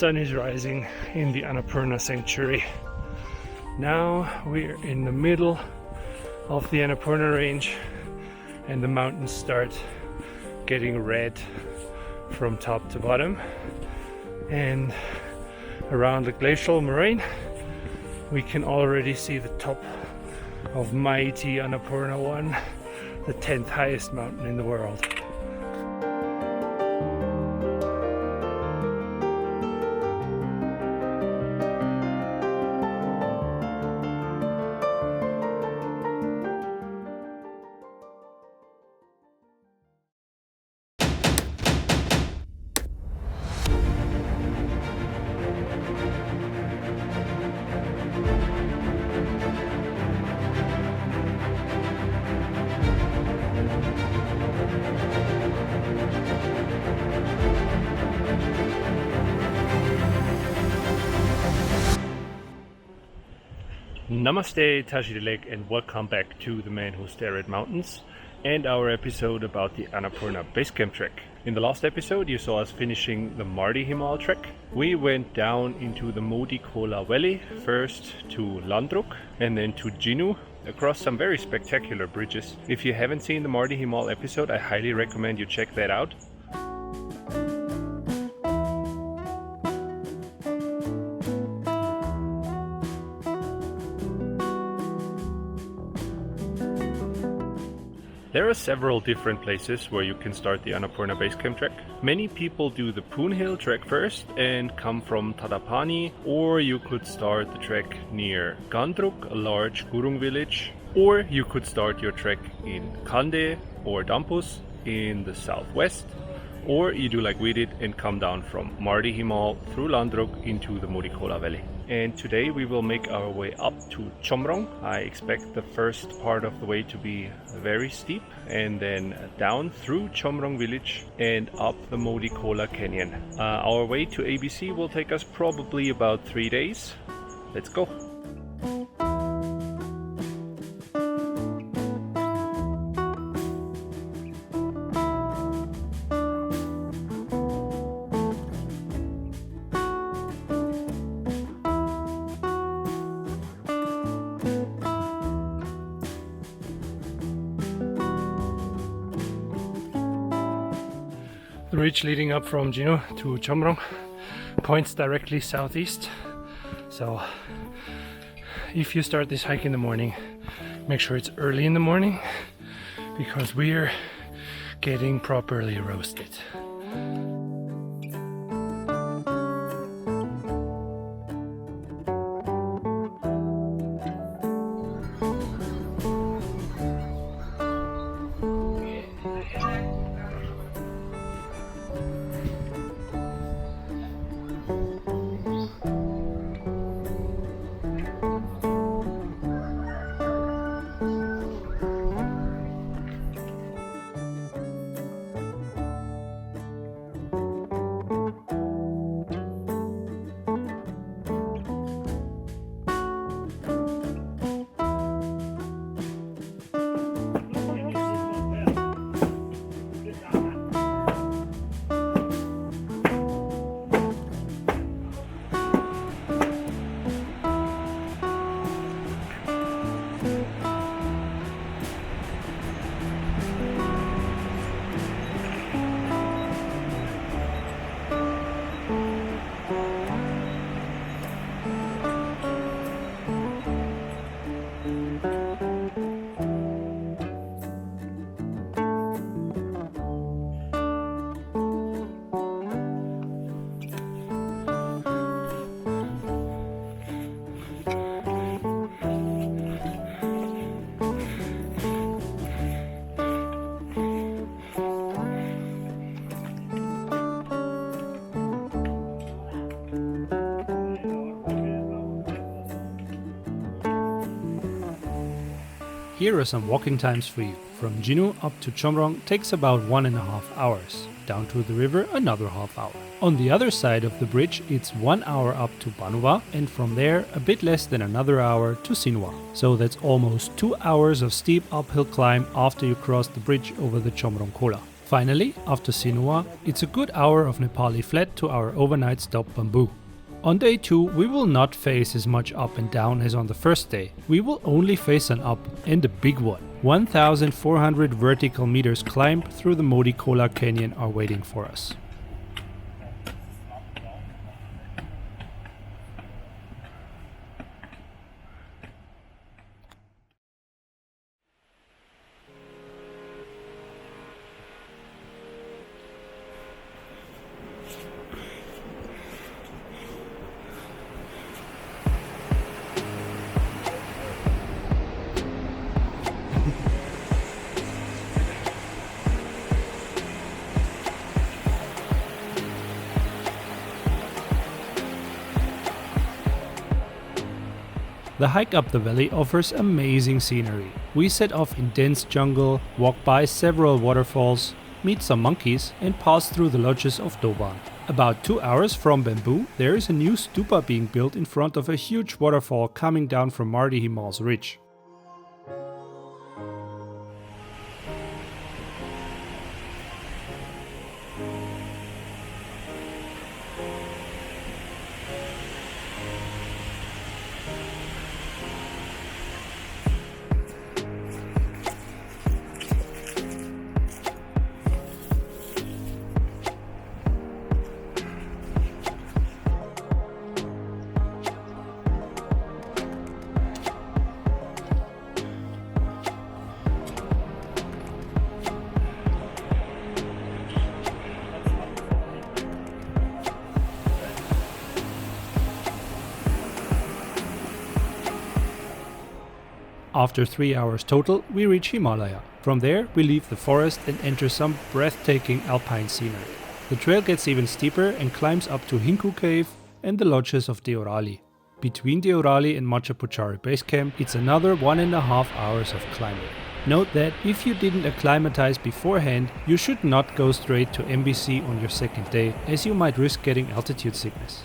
sun is rising in the Annapurna Sanctuary. Now we're in the middle of the Annapurna range and the mountains start getting red from top to bottom, and around the glacial moraine we can already see the top of mighty Annapurna 1, the 10th highest mountain in the world. Namaste, Tashidelek, and welcome back to The Man Who Stare at Mountains and our episode about the Annapurna Base Camp Trek. In the last episode you saw us finishing the Kali Himal trek. We went down into the Modi Kola Valley, first to Landruk and then to Jhinu, across some very spectacular bridges. If you haven't seen the Kali Himal episode, I highly recommend you check that out. There are several different places where you can start the Annapurna Base Camp Trek. Many people do the Poon Hill trek first and come from Tadapani, or you could start the trek near Gandruk, a large Gurung village, or you could start your trek in Kande or Dampus in the southwest, or you do like we did and come down from Kali Himal through Landruk into the Modi Kola Valley. And today we will make our way up to Chomrong. I expect the first part of the way to be very steep, and then down through Chomrong village and up the Modi Kola Canyon. Our way to ABC will take us probably about 3 days. Let's go! The ridge leading up from Jhinu to Chomrong points directly southeast, so if you start this hike in the morning, make sure it's early in the morning because we're getting properly roasted. Here are some walking times for you. From Jhinu up to Chomrong takes about 1.5 hours. Down to the river another half hour. On the other side of the bridge it's 1 hour up to Banuwa, and from there a bit less than another hour to Sinwa. So that's almost 2 hours of steep uphill climb after you cross the bridge over the Chomrong Kola. Finally, after Sinua, it's a good hour of Nepali flat to our overnight stop Bamboo. On day 2, we will not face as much up and down as on the first day. We will only face an up, and a big one. 1,400 vertical meters climbed through the Modi Kola Canyon are waiting for us. The hike up the valley offers amazing scenery. We set off in dense jungle, walk by several waterfalls, meet some monkeys and pass through the lodges of Doban. About 2 hours from Bamboo, there is a new stupa being built in front of a huge waterfall coming down from Kali Himal's ridge. After 3 hours total, we reach Himalaya. From there, we leave the forest and enter some breathtaking alpine scenery. The trail gets even steeper and climbs up to Hinku Cave and the lodges of Deorali. Between Deorali and Machhapuchhre Base Camp, it's another 1.5 hours of climbing. Note that if you didn't acclimatize beforehand, you should not go straight to MBC on your second day, as you might risk getting altitude sickness.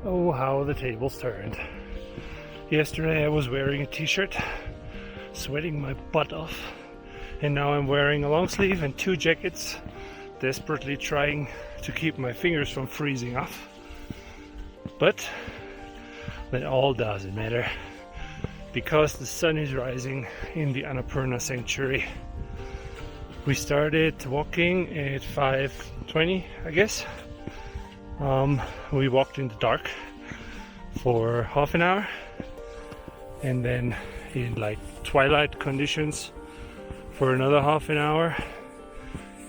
Oh, how the tables turned. Yesterday I was wearing a t-shirt, sweating my butt off, and now I'm wearing a long sleeve and 2 jackets, desperately trying to keep my fingers from freezing off. But that all doesn't matter, because the sun is rising in the Annapurna sanctuary. We started walking at 5:20, I guess. We walked in the dark for half an hour, and then in like twilight conditions for another half an hour,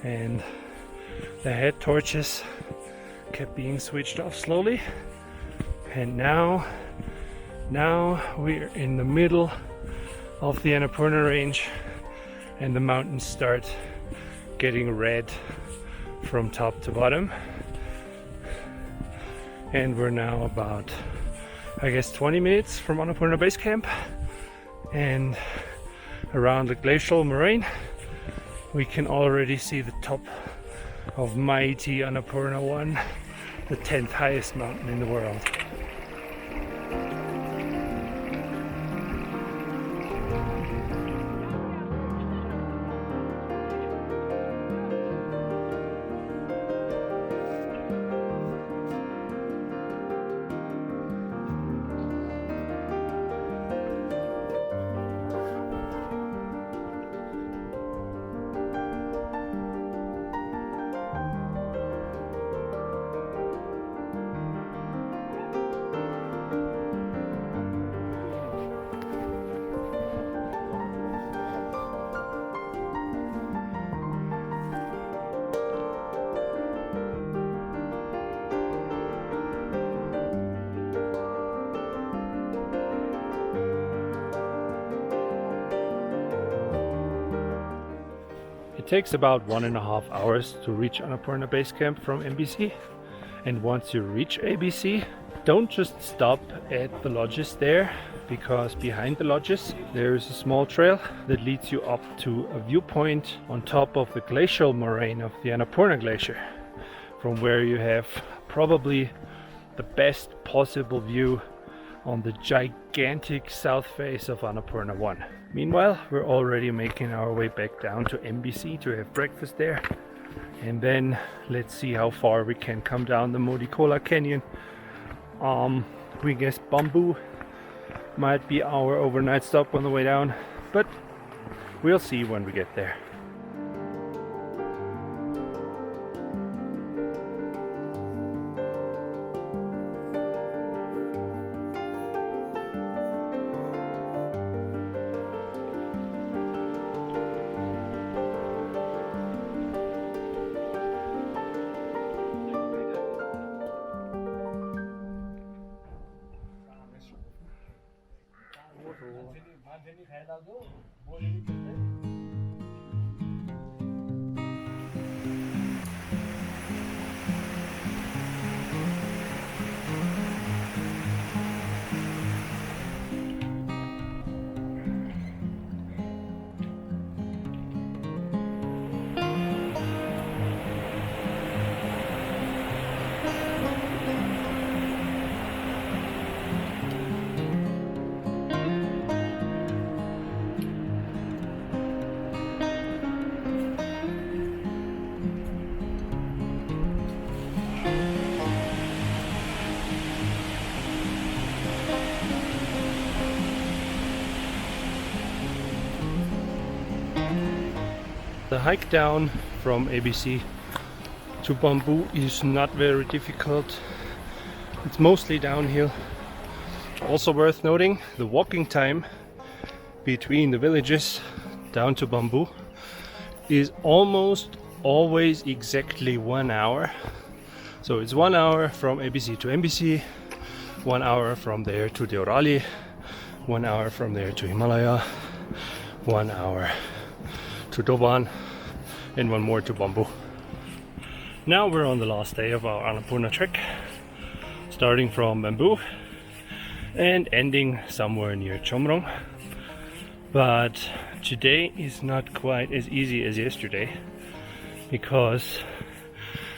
and the head torches kept being switched off slowly, and now we're in the middle of the Annapurna range, and the mountains start getting red from top to bottom. And we're now about, I guess, 20 minutes from Annapurna Base Camp, and around the glacial moraine we can already see the top of mighty Annapurna 1, the 10th highest mountain in the world. takes about 1.5 hours to reach Annapurna Base Camp from MBC. And once you reach ABC, don't just stop at the lodges there, because behind the lodges there is a small trail that leads you up to a viewpoint on top of the glacial moraine of the Annapurna Glacier, from where you have probably the best possible view on the gigantic south face of Annapurna 1. Meanwhile, we're already making our way back down to MBC to have breakfast there, and then let's see how far we can come down the Modikola Canyon. We guess Bamboo might be our overnight stop on the way down, but we'll see when we get there. The hike down from ABC to Bamboo is not very difficult. It's mostly downhill. Also worth noting, the walking time between the villages down to Bamboo is almost always exactly 1 hour. So it's 1 hour from ABC to MBC, 1 hour from there to Deorali, 1 hour from there to Himalaya, 1 hour to Doban, and 1 more to Bamboo. Now we're on the last day of our Annapurna trek, starting from Bamboo and ending somewhere near Chomrong. But today is not quite as easy as yesterday, because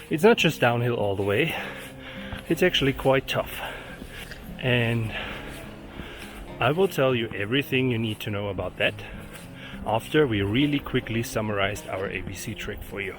it's not just downhill all the way, it's actually quite tough. And I will tell you everything you need to know about that after we really quickly summarized our ABC trek for you.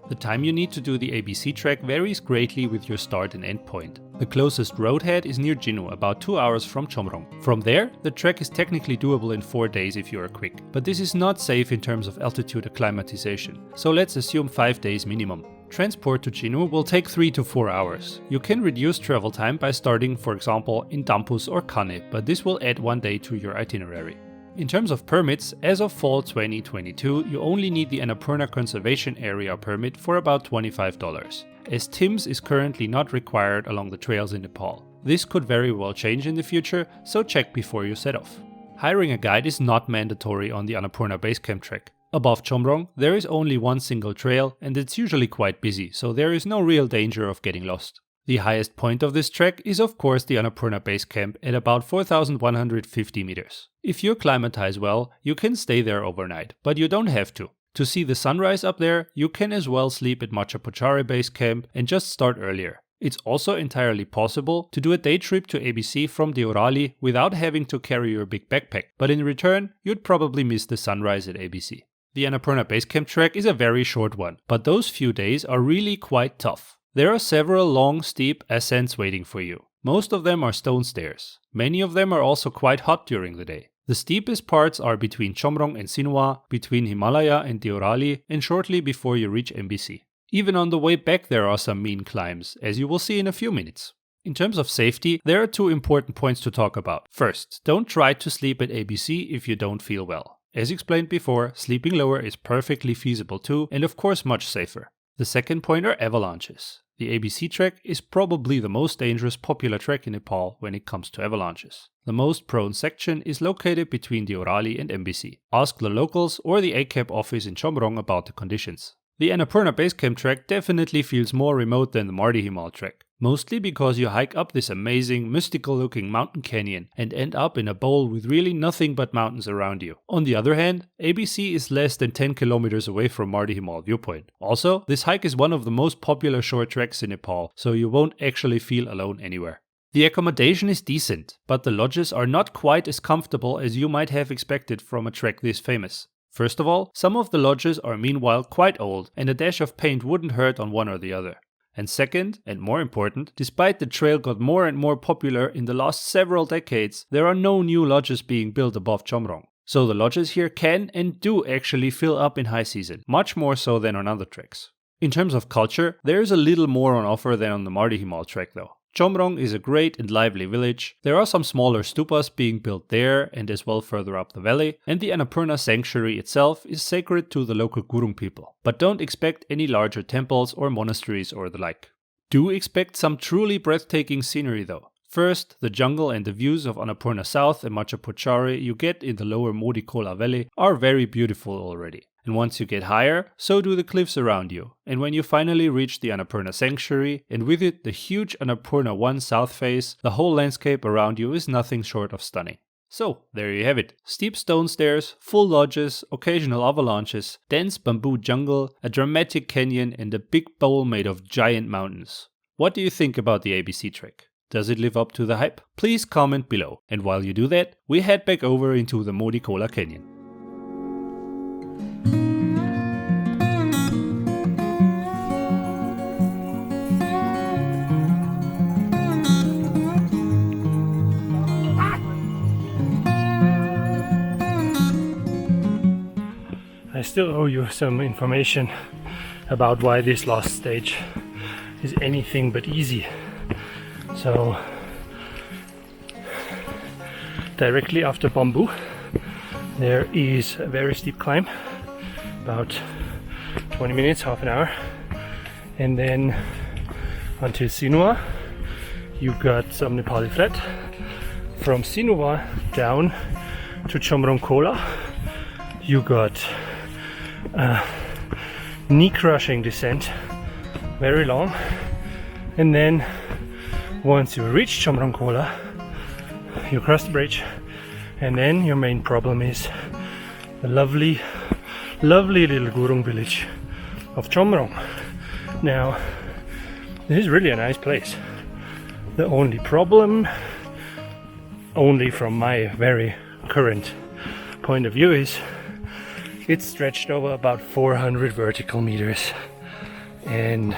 The time you need to do the ABC trek varies greatly with your start and end point. The closest roadhead is near Jhinu, about 2 hours from Chomrong. From there, the trek is technically doable in 4 days if you are quick, but this is not safe in terms of altitude acclimatization, so let's assume 5 days minimum. Transport to Jhinu will take 3 to 4 hours. You can reduce travel time by starting, for example, in Dampus or Kande, but this will add 1 day to your itinerary. In terms of permits, as of fall 2022, you only need the Annapurna Conservation Area permit for about $25, as TIMS is currently not required along the trails in Nepal. This could very well change in the future, so check before you set off. Hiring a guide is not mandatory on the Annapurna Base Camp Trek. Above Chomrong, there is only one single trail and it's usually quite busy, so there is no real danger of getting lost. The highest point of this trek is of course the Annapurna Base Camp at about 4,150 meters. If you acclimatize well, you can stay there overnight, but you don't have to. To see the sunrise up there, you can as well sleep at Machhapuchhre Base Camp and just start earlier. It's also entirely possible to do a day trip to ABC from Deorali without having to carry your big backpack, but in return, you'd probably miss the sunrise at ABC. The Annapurna Base Camp Trek is a very short one, but those few days are really quite tough. There are several long, steep ascents waiting for you. Most of them are stone stairs. Many of them are also quite hot during the day. The steepest parts are between Chomrong and Sinwa, between Himalaya and Deorali, and shortly before you reach MBC. Even on the way back there are some mean climbs, as you will see in a few minutes. In terms of safety, there are 2 important points to talk about. First, don't try to sleep at ABC if you don't feel well. As explained before, sleeping lower is perfectly feasible too, and of course much safer. The second point are avalanches. The ABC Trek is probably the most dangerous popular trek in Nepal when it comes to avalanches. The most prone section is located between the Orali and MBC. Ask the locals or the ACAP office in Chomrong about the conditions. The Annapurna Base Camp Trek definitely feels more remote than the Himal Trek, mostly because you hike up this amazing, mystical looking mountain canyon and end up in a bowl with really nothing but mountains around you. On the other hand, ABC is less than 10 kilometers away from Himal viewpoint. Also, this hike is one of the most popular short treks in Nepal, so you won't actually feel alone anywhere. The accommodation is decent, but the lodges are not quite as comfortable as you might have expected from a trek this famous. First of all, some of the lodges are meanwhile quite old, and a dash of paint wouldn't hurt on one or the other. And second, and more important, despite the trail got more and more popular in the last several decades, there are no new lodges being built above Chomrong. So the lodges here can and do actually fill up in high season, much more so than on other treks. In terms of culture, there is a little more on offer than on the Himal trek though. Chomrong is a great and lively village. There are some smaller stupas being built there and as well further up the valley, and the Annapurna sanctuary itself is sacred to the local Gurung people. But don't expect any larger temples or monasteries or the like. Do expect some truly breathtaking scenery though. First, the jungle and the views of Annapurna South and Machhapuchhre you get in the lower Modikola valley are very beautiful already. And once you get higher, so do the cliffs around you. And when you finally reach the Annapurna Sanctuary, and with it the huge Annapurna 1 south face, the whole landscape around you is nothing short of stunning. So, there you have it. Steep stone stairs, full lodges, occasional avalanches, dense bamboo jungle, a dramatic canyon and a big bowl made of giant mountains. What do you think about the ABC Trek? Does it live up to the hype? Please comment below. And while you do that, we head back over into the Modikola Canyon. I still owe you some information about why this last stage is anything but easy. So, directly after Bamboo, there is a very steep climb, about 20 minutes, half an hour, and then until Sinua, you got some Nepali flat. From Sinua down to Chomrong Kola, you got knee-crushing descent, very long, and then once you reach Chomrong Kola, you cross the bridge, and then your main problem is the lovely little Gurung village of Chomrong. Now, this is really a nice place. The only problem, only from my very current point of view, is it's stretched over about 400 vertical meters, and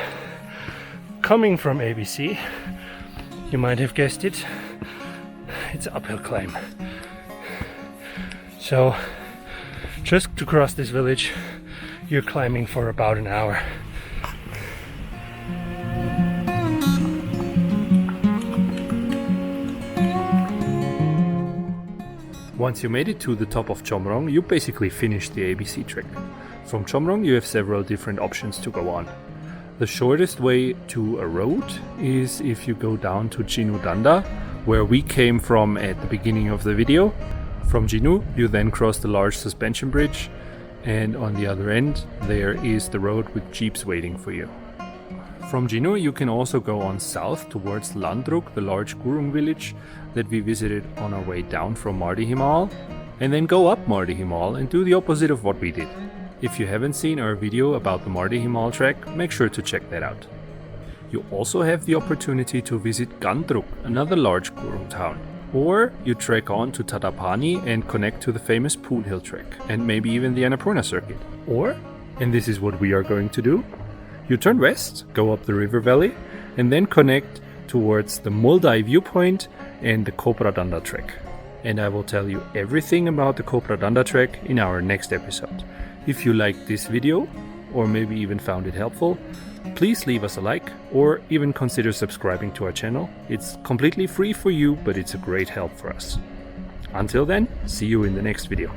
coming from ABC, you might have guessed it, it's an uphill climb. So just to cross this village, you're climbing for about an hour. Once you made it to the top of Chomrong, you basically finished the ABC trek. From Chomrong you have several different options to go on. The shortest way to a road is if you go down to Jhinu Danda, where we came from at the beginning of the video. From Jhinu you then cross the large suspension bridge, and on the other end there is the road with jeeps waiting for you. From Jhinu you can also go on south towards Landruk, the large Gurung village that we visited on our way down from Himal, and then go up Himal and do the opposite of what we did. If you haven't seen our video about the Himal trek, make sure to check that out. You also have the opportunity to visit Gandruk, another large Gurung town. Or you trek on to Tadapani and connect to the famous Poon Hill trek, and maybe even the Annapurna circuit. Or, and this is what we are going to do, you turn west, go up the river valley, and then connect towards the Muldai viewpoint and the Kopra Danda Trek. And I will tell you everything about the Kopra Danda Trek in our next episode. If you liked this video, or maybe even found it helpful, please leave us a like, or even consider subscribing to our channel. It's completely free for you, but it's a great help for us. Until then, see you in the next video.